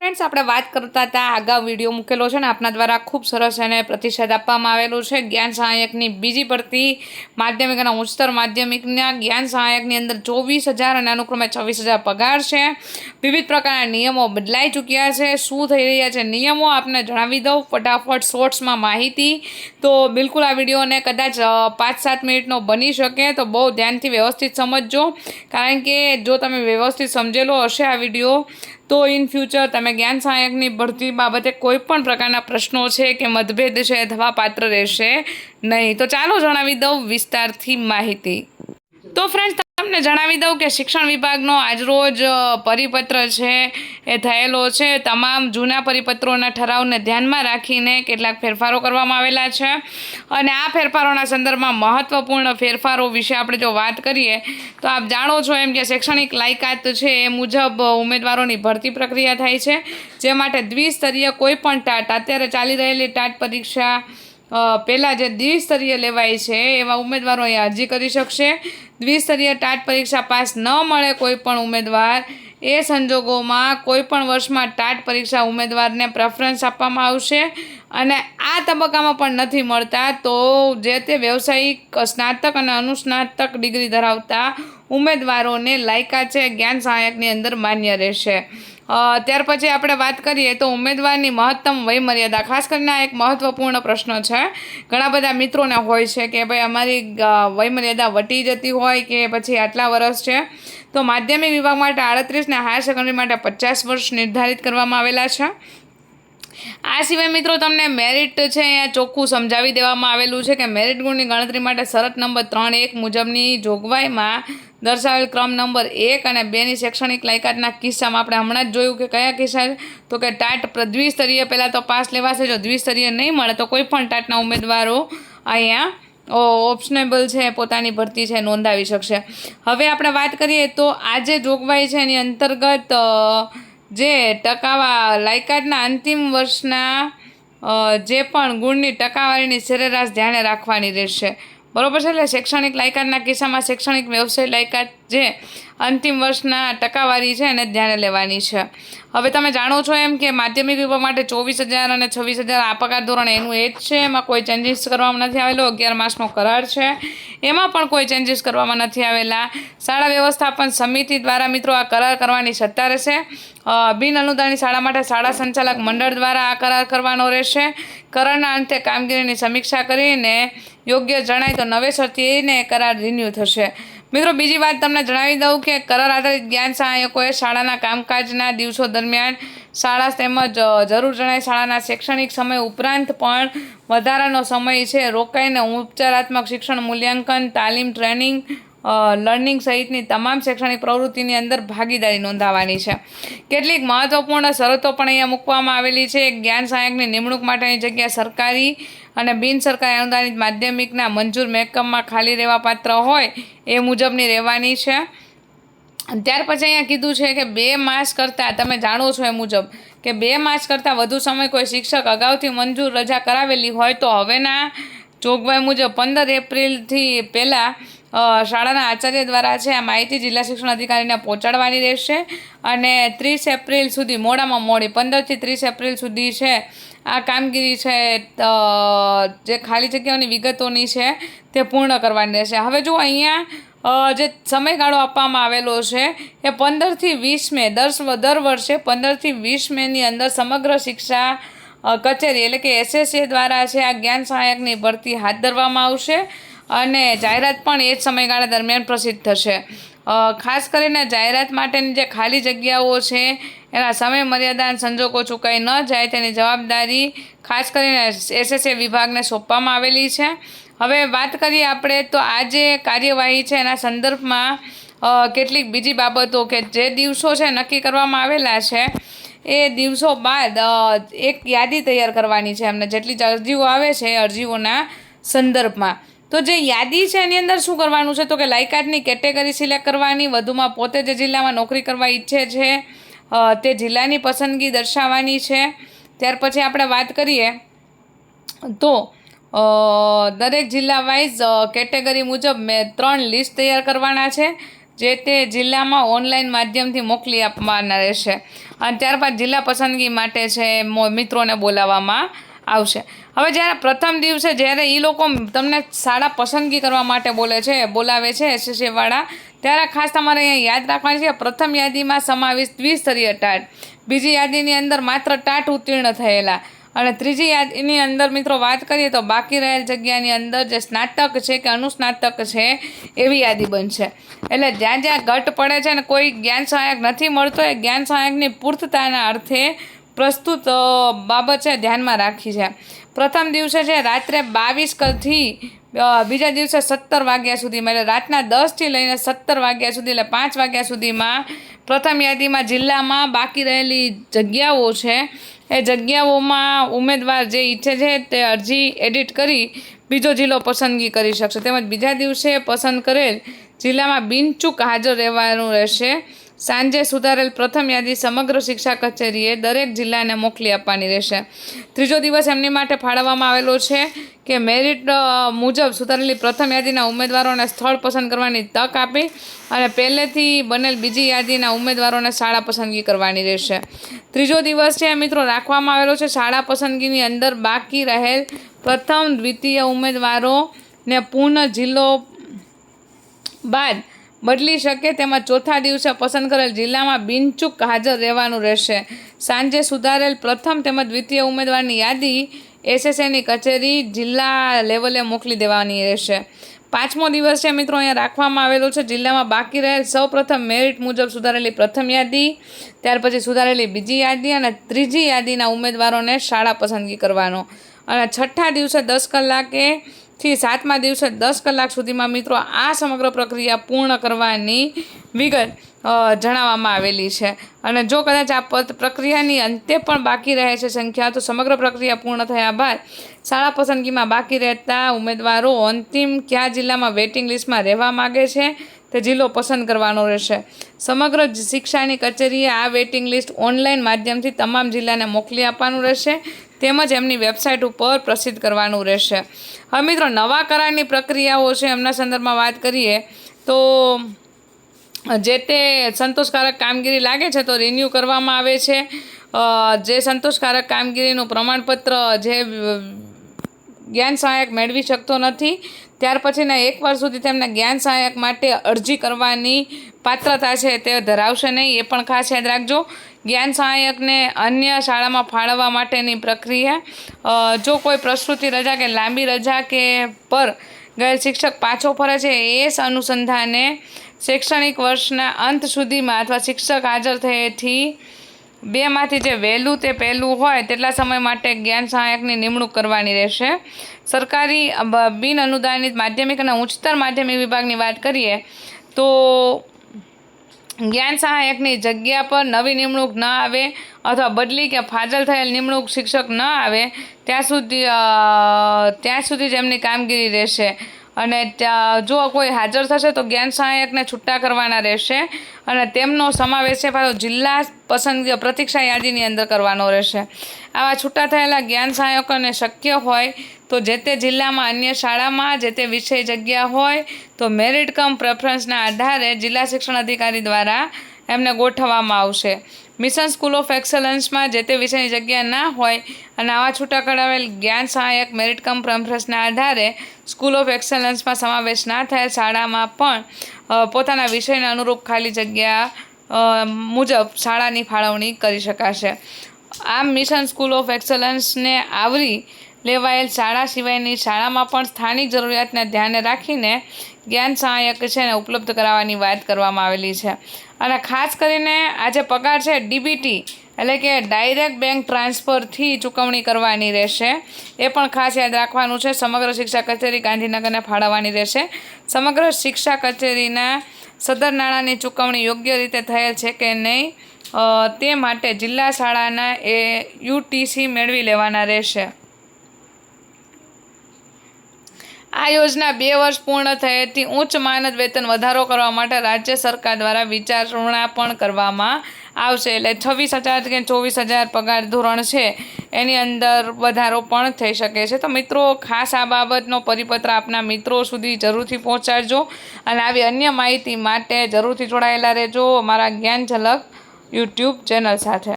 Friends, આપણે વાત કરતા હતા, અગાઉ વિડીયો મૂકેલો છે ને આપના દ્વારા ખૂબ સરસ અને પ્રતિસાદ આપવામાં આવેલું છે. જ્ઞાન સહાયકની બીજી ભરતી માધ્યમિક અને ઉચ્ચતર માધ્યમિકના જ્ઞાન સહાયકની અંદર 24,000 અને અનુક્રમે 26,000 પગાર છે. વિવિધ પ્રકારના નિયમો બદલાઈ ચૂક્યા છે. શું થઈ રહ્યા છે નિયમો આપને જણાવી દઉં ફટાફટ શોર્ટ્સમાં માહિતી. તો બિલકુલ આ વિડીયોને કદાચ 5-7 મિનિટનો બની શકે તો બહુ ધ્યાનથી વ્યવસ્થિત સમજજો, કારણ કે જો તમે વ્યવસ્થિત સમજેલો હશે આ વિડીયો તો ઇન ફ્યુચર તમે જ્ઞાન સહાયકની ભરતી બાબતે કોઈ પણ પ્રકારના પ્રશ્નો છે કે મતભેદ છે થવા પાત્ર રહેશે નહીં. તો ચાલો જણાવી દઉં વિસ્તારથી માહિતી. તો ફ્રેન્ડ્સ, તમને જણાવી દઉં કે શિક્ષણ વિભાગનો આજરોજ પરિપત્ર છે એ થયેલો છે. તમામ જૂના પરિપત્રોના ઠરાવને ધ્યાનમાં રાખીને કેટલાક ફેરફારો કરવામાં આવેલા છે અને આ ફેરફારોના સંદર્ભમાં મહત્ત્વપૂર્ણ ફેરફારો વિશે આપણે જો વાત કરીએ તો આપ જાણો છો એમ કે શૈક્ષણિક લાયકાત છે એ મુજબ ઉમેદવારોની ભરતી પ્રક્રિયા થાય છે, જે માટે દ્વિસ્તરીય કોઈપણ ટાટ અત્યારે ચાલી રહેલી ટાટ પરીક્ષા પહેલાં જે દ્વિસ્તરીય લેવાય છે એવા ઉમેદવારો અહીંયા અરજી કરી શકશે. દ્વિસ્તરીય ટાટ પરીક્ષા પાસ ન મળે કોઈ પણ ઉમેદવાર, એ સંજોગોમાં કોઈપણ વર્ષમાં ટાટ પરીક્ષા ઉમેદવારને પ્રેફરન્સ આપવામાં આવશે અને આ તબક્કામાં પણ નથી મળતા તો જે તે વ્યવસાયિક સ્નાતક અને અનુસ્નાતક ડિગ્રી ધરાવતા ઉમેદવારોને લાયકાત છે જ્ઞાન સહાયકની અંદર માન્ય રહેશે. ત્યાર પછી આપણે વાત કરીએ તો ઉમેદવારની મહત્તમ વયમર્યાદા, ખાસ કરીને આ એક મહત્ત્વપૂર્ણ પ્રશ્ન છે. ઘણા બધા મિત્રોને હોય છે કે ભાઈ અમારી વયમર્યાદા વટી જતી હોય કે પછી આટલા વર્ષ છે. તો માધ્યમિક વિભાગ માટે 38 ને હાયર સેકન્ડરી માટે 50 વર્ષ નિર્ધારિત કરવામાં આવેલા છે. આ સિવાય મિત્રો તમને મેરિટ છે અહીંયા ચોખ્ખું સમજાવી દેવામાં આવેલું છે કે મેરિટ ગુણની ગણતરી માટે શરત નંબર 3.1 મુજબની જોગવાઈમાં દર્શાવેલ ક્રમ નંબર 1 અને 2ની શૈક્ષણિક લાયકાતના કિસ્સામાં આપણે હમણાં જ જોયું કે કયા કિસ્સા તો કે ટાટ દ્વિસ્તરીય પહેલાં તો પાસ લેવાશે. જો દ્વિસ્તરીય નહીં મળે તો કોઈ પણ ટાટના ઉમેદવારો અહીંયા ઓપ્શનેબલ છે પોતાની ભરતી છે નોંધાવી શકશે. હવે આપણે વાત કરીએ તો આ જે જોગવાઈ છે એની અંતર્ગત જે લાયકાતના અંતિમ વર્ષના જે પણ ગુણની ટકાવારીની સરેરાશ ધ્યાને રાખવાની રહેશે. બરાબર છે. એટલે શૈક્ષણિક લાયકાતના કિસ્સામાં શૈક્ષણિક વ્યવસાય લાયકાત જે અંતિમ વર્ષના ટકાવારી છે એને ધ્યાને લેવાની છે. હવે તમે જાણો છો એમ કે માધ્યમિક વિભાગ માટે 24,000 અને 26,000 આ પગાર ધોરણ એનું એ જ છે. એમાં કોઈ ચેન્જીસ કરવામાં નથી આવેલો. 11 માસનો કરાર છે એમાં પણ કોઈ ચેન્જીસ કરવામાં નથી આવેલા. શાળા વ્યવસ્થાપન સમિતિ દ્વારા મિત્રો આ કરાર કરવાની સત્તા રહેશે. બિન અનુદાનિત શાળા માટે શાળા સંચાલક મંડળ દ્વારા આ કરાર કરવાનો રહેશે. કરારના અંતે કામગીરીની સમીક્ષા કરીને યોગ્ય જણાય તો નવેસરથી એને કરાર રિન્યૂ થશે. મિત્રો બીજી વાત તમને જણાવી દઉં કે કરાર આધારિત જ્ઞાન સહાયકોએ શાળાના કામકાજના દિવસો દરમિયાન શાળા તેમજ જરૂર જણાય શાળાના શૈક્ષણિક સમય ઉપરાંત પણ વધારાનો સમય છે રોકાઈને ઉપચારાત્મક શિક્ષણ, મૂલ્યાંકન, તાલીમ, ટ્રેનિંગ, લર્નિંગ સહિતની તમામ શૈક્ષણિક પ્રવૃત્તિની અંદર ભાગીદારી નોંધાવવાની છે. કેટલીક મહત્ત્વપૂર્ણ શરતો પણ અહીંયા મૂકવામાં આવેલી છે. જ્ઞાન સહાયકની નિમણૂક માટેની જગ્યા સરકારી અને બિન સરકારી અનુદાનિત માધ્યમિકના મંજૂર મહેકમમાં ખાલી રહેવા પાત્ર હોય એ મુજબની રહેવાની છે. ત્યાર પછી અહીંયા કીધું છે કે 2 માસ કરતાં, તમે જાણો છો એ મુજબ કે 2 માસ કરતાં વધુ સમય કોઈ શિક્ષક અગાઉથી મંજૂર રજા કરાવેલી હોય તો હવેના જોગવાઈ મુજબ 15 એપ્રિલથી પહેલાં શાળાના આચાર્ય દ્વારા છે આ માહિતી જિલ્લા શિક્ષણ અધિકારીને પહોંચાડવાની રહેશે અને 30 એપ્રિલ સુધી, મોડામાં મોડી 15 થી 30 એપ્રિલ સુધી છે આ કામગીરી છે જે ખાલી જગ્યાઓની વિગતોની છે તે પૂર્ણ કરવાની રહેશે. હવે જો અહીંયા જે સમયગાળો આપવામાં આવેલો છે એ 15 થી 20 મે દર વર્ષે 15 થી 20 મેની અંદર સમગ્ર શિક્ષા કચેરી એટલે કે SSA દ્વારા છે આ જ્ઞાન સહાયકની ભરતી હાથ ધરવામાં આવશે અને જાહેરાત પણ એ જ સમયગાળા દરમિયાન પ્રસિદ્ધ થશે. ખાસ કરીને જાહેરાત માટેની જે ખાલી જગ્યાઓ છે એના સમય મર્યાદા સંજોગો ચૂકાઈ ન જાય તેની જવાબદારી ખાસ કરીને SSA વિભાગને સોંપવામાં આવેલી છે. હવે વાત કરીએ આપણે તો આ જે કાર્યવાહી છે એના સંદર્ભમાં કેટલીક બીજી બાબતો કે જે દિવસો છે નક્કી કરવામાં આવેલા છે એ દિવસો બાદ એક યાદી તૈયાર કરવાની છે એમને જેટલી અરજીઓ આવે છે એ અરજીઓના સંદર્ભમાં. તો જે યાદી છે એની અંદર શું કરવાનું છે તો કે લાયકાતની કેટેગરી સિલેક્ટ કરવાની, વધુમાં પોતે જે જિલ્લામાં નોકરી કરવા ઈચ્છે છે તે જિલ્લાની પસંદગી દર્શાવવાની છે. ત્યાર પછી આપણે વાત કરીએ તો દરેક જિલ્લા વાઇઝ કેટેગરી મુજબ મેં 3 લિસ્ટ તૈયાર કરવાના છે. જે તે જિલ્લામાં ઓનલાઈન માધ્યમથી મોકલી આપવાના રહેશે. અને ત્યારબાદ જિલ્લા પસંદગી માટે છે મિત્રોને બોલાવવામાં આવશે. હવે જ્યારે પ્રથમ દિવસે જ્યારે એ લોકો તમને શાળા પસંદગી કરવા માટે બોલાવે છે એસએસસીવાળા, ત્યારે ખાસ તમારે અહીંયા યાદ રાખવાની છે કે પ્રથમ યાદીમાં સમાવિષ્ટ દ્વિસ્તરીય ટાટ, બીજી યાદીની અંદર માત્ર ટાટ ઉત્તીર્ણ થયેલા, અને ત્રીજી યાદીની અંદર મિત્રો વાત કરીએ તો બાકી રહેલ જગ્યાની અંદર જે સ્નાતક છે કે અનુસ્નાતક છે એવી યાદી બનશે. એટલે જ્યાં જ્યાં ઘટ પડે છે ને કોઈ જ્ઞાન સહાયક નથી મળતો, એ જ્ઞાન સહાયકની પૂર્તતાના અર્થે પ્રસ્તુત બાબત છે ધ્યાનમાં રાખી છે. પ્રથમ દિવસે છે રાત્રે 22 બીજા દિવસે 17 વાગ્યા સુધીમાં, એટલે રાતના 10થી લઈને 17 વાગ્યા સુધી, એટલે 5 વાગ્યા સુધીમાં પ્રથમ યાદીમાં જિલ્લામાં બાકી રહેલી જગ્યાઓ છે એ જગ્યાઓમાં ઉમેદવાર જે ઈચ્છે છે તે અરજી એડિટ કરી બીજો જિલ્લો પસંદગી કરી શકશે. તેમજ બીજા દિવસે પસંદ કરેલ જિલ્લામાં બિનચૂક હાજર રહેવાનું રહેશે. સાંજે સુધારેલ પ્રથમ યાદી સમગ્ર શિક્ષા કચેરીએ દરેક જિલ્લાને મોકલી આપવાની રહેશે. ત્રીજો દિવસ એમની માટે ફાળવવામાં આવેલો છે કે મેરિટ મુજબ સુધારેલી પ્રથમ યાદીના ઉમેદવારોને સ્થળ પસંદ કરવાની તક આપી અને પહેલેથી બનેલ બીજી યાદીના ઉમેદવારોને શાળા પસંદગી કરવાની રહેશે. ત્રીજો દિવસ છે મિત્રો રાખવામાં આવેલો છે શાળા પસંદગીની અંદર બાકી રહેલ પ્રથમ દ્વિતીય ઉમેદવારોને પૂર્ણ જિલ્લો બાદ બદલી શકે, તેમાં ચોથા દિવસે પસંદ કરેલ જિલ્લામાં બિનચૂક હાજર રહેવાનું રહેશે. સાંજે સુધારેલ પ્રથમ તેમજ દ્વિતીય ઉમેદવારની યાદી એસએસસીની કચેરી જિલ્લા લેવલે મોકલી દેવાની રહેશે. પાંચમો દિવસ છે મિત્રો અહીંયા રાખવામાં આવેલો છે જિલ્લામાં બાકી રહેલ સૌ પ્રથમ મેરિટ મુજબ સુધારેલી પ્રથમ યાદી, ત્યાર પછી સુધારેલી બીજી યાદી અને ત્રીજી યાદીના ઉમેદવારોને શાળા પસંદગી કરવાનો. અને છઠ્ઠા દિવસે 10 કલાકે થી 7મા દિવસે 10 કલાક સુધીમાં મિત્રો આ સમગ્ર પ્રક્રિયા પૂર્ણ કરવાની વિગત જણાવવામાં આવેલી છે. અને જો કદાચ આ પ્રક્રિયાની અંતે પણ બાકી રહે છે સંખ્યા, તો સમગ્ર પ્રક્રિયા પૂર્ણ થયા બાદ શાળા પસંદગીમાં બાકી રહેતા ઉમેદવારો અંતિમ કયા જિલ્લામાં વેઇટિંગ લિસ્ટમાં રહેવા માગે છે તે જિલ્લો પસંદ કરવાનો રહેશે. સમગ્ર શિક્ષાની કચેરીએ આ વેઇટિંગ લિસ્ટ ઓનલાઈન માધ્યમથી તમામ જિલ્લાને મોકલી આપવાનું રહેશે, તેમજ એમની વેબસાઇટ ઉપર પ્રસિદ્ધ કરવાનું રહેશે. હવે મિત્રો નવા કરારની પ્રક્રિયાઓ છે એમના સંદર્ભમાં વાત કરીએ તો જે તે સંતોષકારક કામગીરી લાગે છે તો રિન્યૂ કરવામાં આવે છે. જે સંતોષકારક કામગીરીનું પ્રમાણપત્ર જે જ્ઞાન સહાયક મેળવી શકતો નથી ત્યાર પછીના 1 વર્ષ સુધી તેમને જ્ઞાન સહાયક માટે અરજી કરવાની પાત્રતા છે તે ધરાવશે નહીં. એ પણ ખાસ યાદ રાખજો. જ્ઞાન સહાયકને અન્ય શાળામાં ફાળવવા માટેની પ્રક્રિયા, જો કોઈ પ્રસૂતિ રજા કે લાંબી રજા કે પર ગયેલ શિક્ષક પાછો ફરે છે એ અનુસંધાને શૈક્ષણિક વર્ષના અંત સુધીમાં અથવા શિક્ષક હાજર થયેથી 2માંથી જે વહેલું તે પહેલું હોય તેટલા સમય માટે જ્ઞાન સહાયકની નિમણૂક કરવાની રહેશે. સરકારી બિન અનુદાનિત માધ્યમિક અને ઉચ્ચતર માધ્યમિક વિભાગની વાત કરીએ તો જ્ઞાન સહાયકની જગ્યા પર નવી નિમણૂક ન આવે અથવા બદલી કે ફાજલ થયેલ નિમણૂક શિક્ષક ન આવે ત્યાં સુધી જ એમની કામગીરી રહેશે. અને જો કોઈ હાજર થશે તો જ્ઞાન સહાયકને છૂટા કરવાના રહેશે અને તેમનો સમાવેશ છે પાછો જિલ્લા પસંદગી પ્રતીક્ષા યાદીની અંદર કરવાનો રહેશે. આવા છૂટા થયેલા જ્ઞાન સહાયકોને શક્ય હોય તો જે તે જિલ્લામાં અન્ય શાળામાં જે તે વિષય જગ્યા હોય તો મેરિટ કમ પ્રેફરન્સના આધારે જિલ્લા શિક્ષણ અધિકારી દ્વારા એમને ગોઠવવામાં આવશે. મિશન સ્કૂલ ઓફ એક્સલન્સમાં જે તે વિષયની જગ્યા ના હોય અને આવા છૂટા કરાવેલ જ્ઞાન સહાયક મેરિટ કમ પ્રેફરન્સના આધારે સ્કૂલ ઓફ એક્સલન્સમાં સમાવેશ ના થયેલ શાળામાં પણ પોતાના વિષયને અનુરૂપ ખાલી જગ્યા મુજબ શાળાની ફાળવણી કરી શકાશે. આમ મિશન સ્કૂલ ઓફ એક્સલન્સને આવરી લેવાયેલ શાળા સિવાયની શાળામાં પણ સ્થાનિક જરૂરિયાતને ધ્યાને રાખીને જ્ઞાન સહાયક છે ને ઉપલબ્ધ કરાવવાની વાત કરવામાં આવેલી છે. અને ખાસ કરીને આ જે પગાર છે ડીબીટી એટલે કે ડાયરેક્ટ બેંક ટ્રાન્સફરથી ચૂકવણી કરવાની રહેશે. એ પણ ખાસ યાદ રાખવાનું છે. સમગ્ર શિક્ષા કચેરી ગાંધીનગરને ફાળવવાની રહેશે. સમગ્ર શિક્ષા કચેરીના સદર નાણાંની ચૂકવણી યોગ્ય રીતે થયેલ છે કે નહીં તે માટે જિલ્લા શાળાના યુટીસી મેળવી લેવાના રહેશે. આ યોજના 2 વર્ષ પૂર્ણ થયેથી ઉચ્ચ માનદ વેતન વધારો કરવા માટે રાજ્ય સરકાર દ્વારા વિચારણા પણ કરવામાં આવશે એટલે 26,000 કે 24,000 પગાર ધોરણ છે એની અંદર વધારો પણ થઈ શકે છે. તો મિત્રો ખાસ આ બાબતનો પરિપત્ર આપના મિત્રો સુધી જરૂરથી પહોંચાડજો અને આવી અન્ય માહિતી માટે જરૂરથી જોડાયેલા રહેજો અમારા જ્ઞાન ઝલક યુટ્યુબ ચેનલ સાથે.